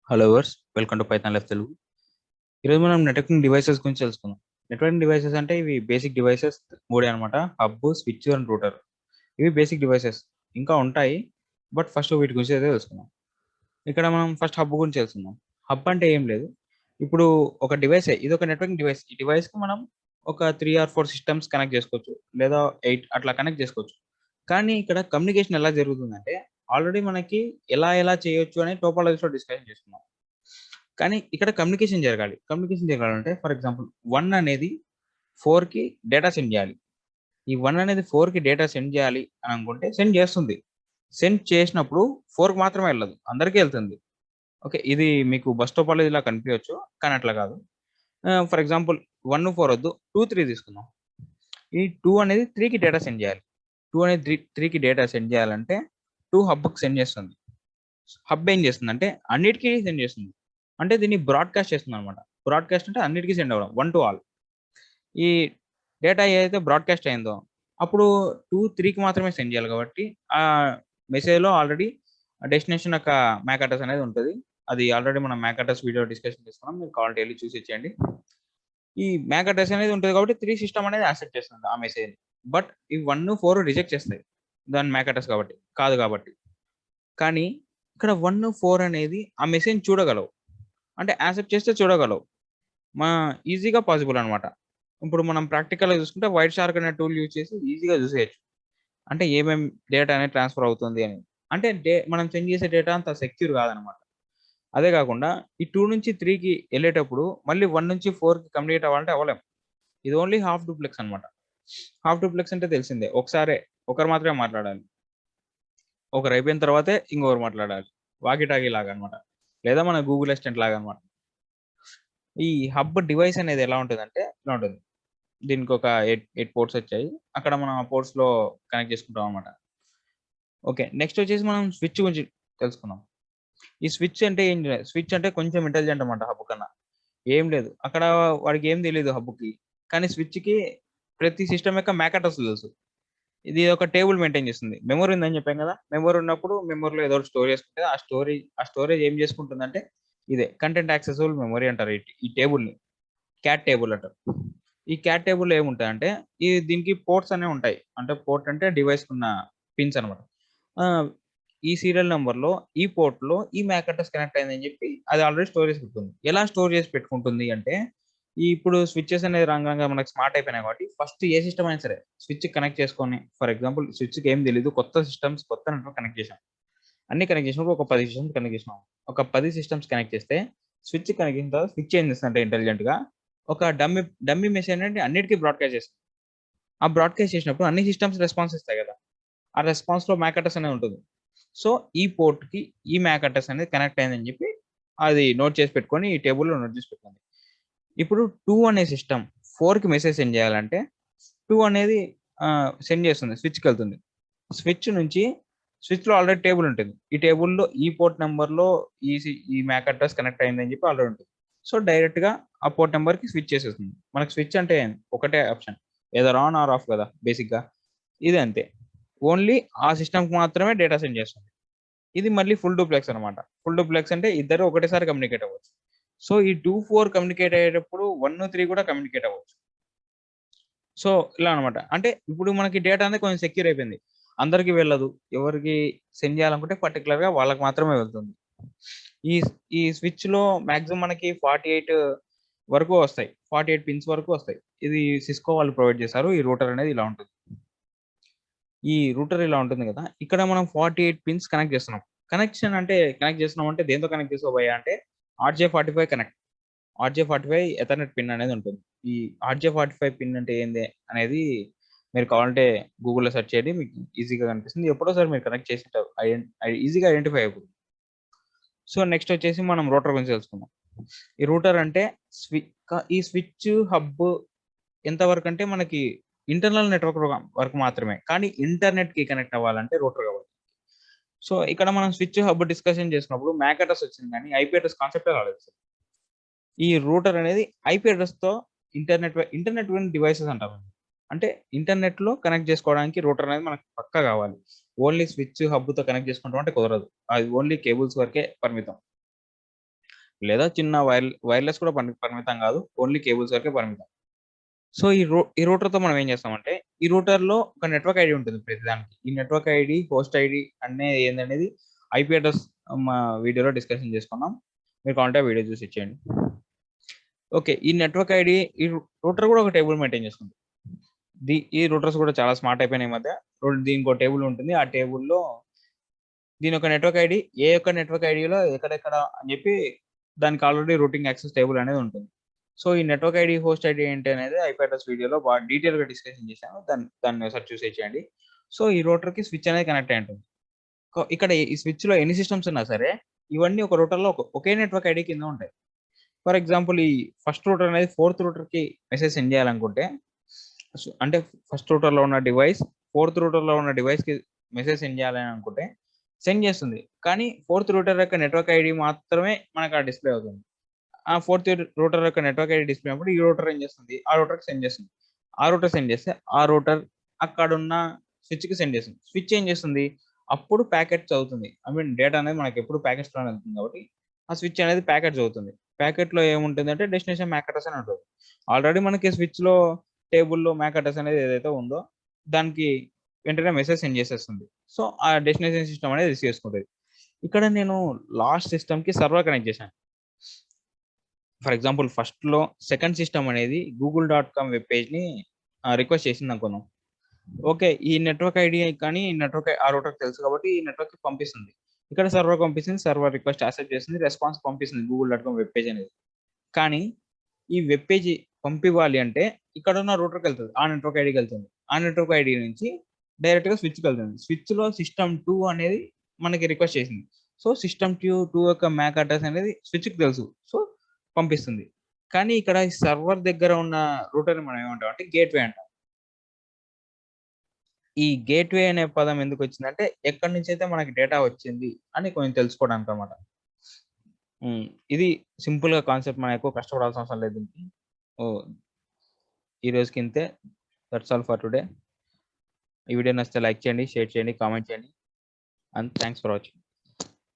Hello verse welcome to Python left Telugu. ఈరోజు మనం networking devices గురించి తెలుసుకుందాం. నెట్వర్కింగ్ డివైసెస్ అంటే ఇవి బేసిక్ డివైసెస్ మూడే అనమాట. Hub, switch and router. ఇవి బేసిక్ డివైసెస్. ఇంకా ఉంటాయి, బట్ ఫస్ట్ వీటి గురించి అయితే తెలుసుకుందాం. ఇక్కడ మనం ఫస్ట్ హబ్ గురించి తెలుసుకుందాం. హబ్ అంటే ఏం లేదు, ఇప్పుడు ఒక డివైస్, ఇది ఒక నెట్వర్కింగ్ డివైస్. ఈ డివైస్ కి మనం ఒక 3 or 4 సిస్టమ్స్ కనెక్ట్ చేసుకోవచ్చు, లేదా 8 అట్లా కనెక్ట్ చేసుకోవచ్చు. కానీ ఇక్కడ కమ్యూనికేషన్ ఎలా జరుగుతుందంటే, ఆల్రెడీ మనకి ఎలా ఎలా చేయొచ్చు అని టోపాలజీలో డిస్కషన్ చేసుకున్నాం. కానీ ఇక్కడ కమ్యూనికేషన్ జరగాలంటే ఫర్ ఎగ్జాంపుల్ 1 అనేది 4కి డేటా సెండ్ చేయాలి. ఈ 1 అనేది 4కి డేటా సెండ్ చేయాలి అని అనుకుంటే సెండ్ చేస్తుంది. సెండ్ చేసినప్పుడు 4కి మాత్రమే వెళ్ళదు, అందరికీ వెళ్తుంది. ఓకే, ఇది మీకు బస్ టోపాలజీలా కనిపించవచ్చు, కానీ అట్లా కాదు. ఫర్ ఎగ్జాంపుల్ 1, 4 వద్దు, 2, 3 తీసుకుందాం. ఈ 2 అనేది 3కి డేటా సెండ్ చేయాలి. 2 అనేది 3కి డేటా సెండ్ చేయాలంటే 2 హబ్కి సెండ్ చేస్తుంది. హబ్ ఏం చేస్తుందంటే అన్నిటికీ సెండ్ చేస్తుంది. అంటే దీన్ని బ్రాడ్కాస్ట్ చేస్తుంది అనమాట. బ్రాడ్కాస్ట్ అంటే అన్నిటికీ సెండ్ అవ్వడం, 1 to all. ఈ డేటా ఏదైతే బ్రాడ్కాస్ట్ అయిందో అప్పుడు 2, 3కి మాత్రమే సెండ్ చేయాలి. కాబట్టి ఆ మెసేజ్లో ఆల్రెడీ డెస్టినేషన్ యొక్క మ్యాక్ అడ్రస్ అనేది ఉంటుంది. అది ఆల్రెడీ మనం మ్యాక్ అడ్రస్ వీడియో డిస్కషన్ చేసుకున్నాం, మీరు కావాలంటే వెళ్ళి చూసి ఇచ్చేయండి. ఈ మ్యాక్ అడ్రస్ అనేది ఉంటుంది కాబట్టి 3 సిస్టమ్ అనేది యాక్సెప్ట్ చేస్తుంది ఆ మెసేజ్. బట్ ఈ 1, 4 రిజెక్ట్ చేస్తాయి దాని మ్యాక్ అడ్రస్ కాబట్టి, కాదు కాబట్టి. కానీ ఇక్కడ 1, 4 అనేది ఆ మెసేజ్ చూడగలవు, అంటే యాక్సెప్ట్ చేస్తే చూడగలవు. మా ఈజీగా పాసిబుల్ అనమాట. ఇప్పుడు మనం ప్రాక్టికల్‌గా చూసుకుంటే వైట్ షార్క్ అనే టూల్ యూజ్ చేసి ఈజీగా చూసేయొచ్చు. అంటే ఏమేం డేటా అనేది ట్రాన్స్‌ఫర్ అవుతుంది అని. అంటే మనం సెండ్ చేసే డేటా అంత సెక్యూర్ కాదనమాట. అదే కాకుండా ఈ 2 నుంచి 3కి ఎళ్ళేటప్పుడు మళ్ళీ 1 నుంచి 4కి కమ్యూనికేట్ అవ్వాలంటే అవ్వలేం. ఇది ఓన్లీ హాఫ్ డూప్లెక్స్ అనమాట. హాఫ్ డూప్లెక్స్ అంటే తెలిసిందే, ఒకరు మాత్రమే మాట్లాడాలి. ఒకరు అయిపోయిన తర్వాతే ఇంకొకరు మాట్లాడాలి. వాకీ టాకీ లాగా అనమాట. లేదా మన గూగుల్ అసిస్టెంట్ లాగా అనమాట. ఈ హబ్ డివైస్ అనేది ఎలా ఉంటదంటే ఇలా ఉంటుంది. దీనికి ఒక 8 పోర్ట్స్ వచ్చాయి. అక్కడ మనం ఆ పోర్ట్స్‌లో కనెక్ట్ చేసుకుంటాం అనమాట. ఓకే, నెక్స్ట్ వచ్చేసి మనం స్విచ్ గురించి తెలుసుకుందాం. ఈ స్విచ్ అంటే ఏం లేదు. స్విచ్ అంటే కొంచెం ఇంటెలిజెంట్ అనమాట హబ్ కన్నా. ఏం లేదు, అక్కడ వాడికి ఏం తెలీదు హబ్‌కి. కానీ స్విచ్‌కి ప్రతి సిస్టమ్ యొక్క మ్యాక్ అడ్రెస్ తెలుసు. ఇది ఒక టేబుల్ మెయింటైన్ చేస్తుంది. మెమరీ ఉందని చెప్పాం కదా! మెమరీ ఉన్నప్పుడు మెమరీలో ఏదో ఒకటి స్టోర్ చేసుకుంటది. ఆ స్టోరేజ్ ఏం చేసుకుంటుందంటే ఇదే కంటెంట్ యాక్సెసిబుల్ మెమరీ అంటారు ఈ టేబుల్‌ని. క్యాట్ టేబుల్ అంటారు. ఈ క్యాట్ టేబుల్‌లో ఏముంటాయంటే దీనికి పోర్ట్స్ అనేవి ఉంటాయి. అంటే పోర్ట్ అంటే డివైస్‌కున్న పిన్స్ అనమాట. ఆహ్, ఈ సీరియల్ నంబర్‌లో ఈ పోర్ట్‌లో ఈ మ్యాక్ అడ్రెస్ కనెక్ట్ అయిందని చెప్పి అది ఆల్రెడీ స్టోర్ చేసి పెట్టుకుంది. ఎలా స్టోర్ చేసి పెట్టుకుంటుంది అంటే ఇప్పుడు స్విచెస్ అనేది రాంగా మనకు స్మార్ట్ అయిపోయినాయి కాబట్టి ఫస్ట్ ఏ సిస్టమ్ అయినా సరే స్విచ్ కనెక్ట్ చేసుకొని, ఫర్ ఎగ్జాంపుల్ స్విచ్‌కి ఏం తెలీదు, కొత్త సిస్టమ్స్ కొత్త నెట్వర్క్ కనెక్ట్ చేసాం. అన్ని కనెక్ట్ చేసినప్పుడు ఒక 10 సిస్టమ్స్ కనెక్ట్ చేసినాం. ఒక 10 సిస్టమ్స్ కనెక్ట్ చేస్తే స్విచ్ కనెక్ట్ చేసిన తర్వాత స్విచ్ ఏం చేస్తుందంటే ఇంటెలిజెంట్‌గా ఒక డమ్మీ మెసేజ్ అనేది అన్నిటికి బ్రాడ్‌కాస్ట్ చేస్తుంది. ఆ బ్రాడ్‌కాస్ట్ చేసినప్పుడు అన్ని సిస్టమ్స్ రెస్పాన్స్ ఇస్తాయి కదా! ఆ రెస్పాన్స్‌లో మ్యాక్ అడ్రెస్ అనేది ఉంటుంది. సో, ఈ పోర్ట్‌కి ఈ మ్యాక్ అడ్రెస్ అనేది కనెక్ట్ అయిందని చెప్పి అది నోట్ చేసి పెట్టుకొని ఈ టేబుల్‌లో నోట్ చేసి పెట్టుకుంది. ఇప్పుడు 2 అనే సిస్టమ్ 4కి మెసేజ్ సెండ్ చేయాలంటే 2 అనేది సెండ్ చేస్తుంది, స్విచ్‌కెళ్తుంది. స్విచ్ నుంచి స్విచ్‌లో ఆల్రెడీ టేబుల్ ఉంటుంది. ఈ టేబుల్‌లో ఈ పోర్ట్ నంబర్‌లో ఈ మ్యాక్ అడ్రెస్ కనెక్ట్ అయిందని చెప్పి ఆల్రెడీ ఉంటుంది. సో, డైరెక్ట్‌గా ఆ పోర్ట్ నంబర్‌కి స్విచ్ చేసేస్తుంది. మనకు స్విచ్ అంటే ఒకటే option, either on or off కదా బేసిక్‌గా. ఇది అంతే. ఓన్లీ ఆ సిస్టమ్‌కి మాత్రమే డేటా సెండ్ చేస్తుంది. ఇది మళ్ళీ ఫుల్ డూప్లెక్స్ అనమాట. ఫుల్ డూప్లెక్స్ అంటే ఇద్దరు ఒకటేసారి కమ్యూనికేట్ అవ్వచ్చు. సో, ఈ 2, 4 కమ్యూనికేట్ అయ్యేటప్పుడు 1, 3 కూడా కమ్యూనికేట్ అవ్వచ్చు. సో, ఇలా అనమాట. అంటే ఇప్పుడు మనకి డేటా అనేది కొంచెం సెక్యూర్ అయిపోయింది. అందరికి వెళ్ళదు. ఎవరికి సెండ్ చేయాలనుకుంటే పర్టిక్యులర్‌గా వాళ్ళకి మాత్రమే వెళ్తుంది. ఈ ఈ స్విచ్‌లో మాక్సిమం మనకి 48 వరకు వస్తాయి. 48 పిన్స్ వరకు వస్తాయి. ఇది సిస్కో వాళ్ళు ప్రొవైడ్ చేశారు. ఈ రూటర్ అనేది ఇలా ఉంటుంది. ఈ రూటర్ ఇలా ఉంటుంది కదా! ఇక్కడ మనం 48 పిన్స్ కనెక్ట్ చేస్తున్నాం. కనెక్ట్ చేస్తున్నాం అంటే దేనితో కనెక్ట్ చేసావు భయ్యా అంటే RJ45 connect. RJ45 Ethernet pin అనేది ఉంటుంది. ఈ RJ45 పిన్ అంటే ఏంది అనేది మీరు కావాలంటే గూగుల్‌లో సెర్చ్ చేయండి. మీకు ఈజీగా కనిపిస్తుంది. ఎప్పుడోసారి మీరు కనెక్ట్ చేసింటారు. ఈజీగా ఐడెంటిఫై అయిపోతుంది. సో, నెక్స్ట్ వచ్చేసి మనం రూటర్ గురించి తెలుసుకుందాం. ఈ రూటర్ అంటే ఈ స్విచ్, హబ్ ఎంతవరకు అంటే మనకి ఇంటర్నల్ నెట్వర్క్ వరకు మాత్రమే. కానీ ఇంటర్నెట్‌కి కనెక్ట్ అవ్వాలంటే రూటర్ కావాలి. సో, ఇక్కడ మనం స్విచ్, హబ్ డిస్కషన్ చేసినప్పుడు మ్యాక్ అడ్రెస్ వచ్చింది కానీ ఐపీ అడ్రెస్ కాన్సెప్టే రాలేదు. ఈ రూటర్ అనేది ఐపీ అడ్రెస్‌తో ఇంటర్నెట్ డివైసెస్ అంటారు. అంటే ఇంటర్నెట్‌లో కనెక్ట్ చేసుకోవడానికి రూటర్ అనేది మనకు పక్కా కావాలి. ఓన్లీ స్విచ్, హబ్‌తో కనెక్ట్ చేసుకుంటాం అంటే కుదరదు. అది ఓన్లీ కేబుల్స్ వరకే పరిమితం. లేదా చిన్న వైర్లెస్ కూడా పరిమితం కాదు, ఓన్లీ కేబుల్స్ వరకే పరిమితం. సో ఈ రూటర్తో మనం ఏం చేస్తామంటే, ఈ రూటర్లో ఒక నెట్వర్క్ ఐడి ఉంటుంది ప్రతిదానికి. ఈ నెట్వర్క్ ఐడి, హోస్ట్ ఐడి అనేది ఏందనేది ఐపీ అడ్రస్ మా వీడియోలో డిస్కషన్ చేసుకున్నాం. మీరు కావాలంటే ఆ వీడియో చూసి ఇచ్చేయండి. ఓకే, ఈ నెట్వర్క్ ఐడి, ఈ రూటర్ కూడా ఒక టేబుల్ మెయింటైన్ చేస్తుంది. ఈ రూటర్స్ కూడా చాలా స్మార్ట్ అయిపోయినాయి ఈ మధ్య. దీనికి ఒక టేబుల్ ఉంటుంది. ఆ టేబుల్లో దీని ఒక నెట్వర్క్ ఐడి, ఏ యొక్క నెట్వర్క్ ఐడిలో ఎక్కడెక్కడ అని చెప్పి దానికి ఆల్రెడీ రూటింగ్ యాక్సెస్ టేబుల్ అనేది ఉంటుంది. సో ఈ నెట్వర్క్ ఐడి, హోస్ట్ ఐడి ఏంటి అనేది ఐపీ అడ్రస్ వీడియోలో బాగా డీటెయిల్ గా డిస్కషన్ చేశాను. దాన్ని ఒకసారి చూసేయండి. సో ఈ రూటర్ కి స్విచ్ అనేది కనెక్ట్ అయి ఉంటుంది. ఇక్కడ ఈ స్విచ్ లో ఎన్ని సిస్టమ్స్ ఉన్నా సరే ఇవన్నీ ఒక రూటర్ లో ఒకే నెట్వర్క్ ఐడి కింద ఉంటాయి. ఫర్ ఎగ్జాంపుల్, ఈ ఫస్ట్ రూటర్ అనేది ఫోర్త్ రూటర్ కి మెసేజ్ సెండ్ చేయాలనుకుంటే, అంటే ఫస్ట్ రూటర్ లో ఉన్న డివైస్ ఫోర్త్ రూటర్ లో ఉన్న డివైస్ కి మెసేజ్ సెండ్ చేయాలని అనుకుంటే సెండ్ చేస్తుంది. కానీ ఫోర్త్ రూటర్ యొక్క నెట్వర్క్ ఐడి మాత్రమే మనకు ఆ డిస్ప్లే అవుతుంది. ఆ ఫోర్త్ రూటర్ యొక్క నెట్వర్క్ ఐడి డిస్ప్లే అప్పుడు ఈ రూటర్ ఏం చేస్తుంది, ఆ రూటర్కి సెండ్ చేస్తుంది. ఆ రూటర్ సెండ్ చేస్తే ఆ రూటర్ అక్కడ ఉన్న స్విచ్ కి సెండ్ చేస్తుంది. స్విచ్ ఏం చేస్తుంది, అప్పుడు ప్యాకెట్స్ అవుతుంది. ఐ మీన్ డేటా అనేది మనకి ఎప్పుడు ప్యాకెట్స్ లోనే వెళ్తుంది కాబట్టి ఆ స్విచ్ అనేది ప్యాకెట్స్ అవుతుంది. ప్యాకెట్ లో ఏముంటుంది అంటే డెస్టినేషన్ మ్యాక్ అడ్రస్ అని ఉంటుంది. ఆల్రెడీ మనకి స్విచ్ లో టేబుల్లో మ్యాక్ అడ్రస్ అనేది ఏదైతే ఉందో దానికి వెంటనే మెసేజ్ సెండ్ చేసేస్తుంది. సో ఆ డెస్టినేషన్ సిస్టమ్ అనేది రిసీవ్ చేసుకుంటుంది. ఇక్కడ నేను లాస్ట్ సిస్టమ్ కి సర్వర్ కనెక్ట్ చేశాను. ఫర్ ఎగ్జాంపుల్, ఫస్ట్ లో సెకండ్ సిస్టమ్ అనేది google.com వెబ్ పేజ్ ని రిక్వెస్ట్ చేసింది అనుకున్నాం. ఓకే, ఈ నెట్వర్క్ ఐడి కానీ నెట్వర్క్ ఆ రూటర్ తెలుసు కాబట్టి ఈ నెట్వర్క్ పంపిస్తుంది. ఇక్కడ సర్వర్ పంపిస్తుంది, సర్వర్ రిక్వెస్ట్ యాక్సెప్ట్ చేస్తుంది, రెస్పాన్స్ పంపిస్తుంది google.com వెబ్ పేజ్ అనేది. కానీ ఈ వెబ్ పేజ్ పంపివ్వాలి అంటే ఇక్కడ ఉన్న రూటర్కి వెళ్తుంది, ఆ నెట్వర్క్ ఐడికి వెళ్తుంది. ఆ నెట్వర్క్ ఐడి నుంచి డైరెక్ట్ గా స్విచ్కి వెళ్తుంది. స్విచ్ లో సిస్టమ్ 2 అనేది మనకి రిక్వెస్ట్ చేసింది. సో సిస్టమ్ 2 యొక్క మ్యాక్ అడ్రస్ అనేది స్విచ్ కి తెలుసు, సో పంపిస్తుంది. కానీ ఇక్కడ ఈ సర్వర్ దగ్గర ఉన్న రూటర్ మనం ఏమంటాం అంటే గేట్వే అంటాం. ఈ గేట్వే అనే పదం ఎందుకు వచ్చిందంటే ఎక్కడి నుంచి అయితే మనకి డేటా వచ్చింది అని కొంచెం తెలుసుకోవడానికి అనమాట. ఇది సింపుల్ గా కాన్సెప్ట్, మనం ఎక్కువ కష్టపడాల్సిన అవసరం లేదు దీనికి. ఈ రోజుకి ఇంతే. That's all for today. ఈ వీడియో నచ్చితే లైక్ చేయండి, షేర్ చేయండి, కామెంట్ చేయండి. And thanks for watching.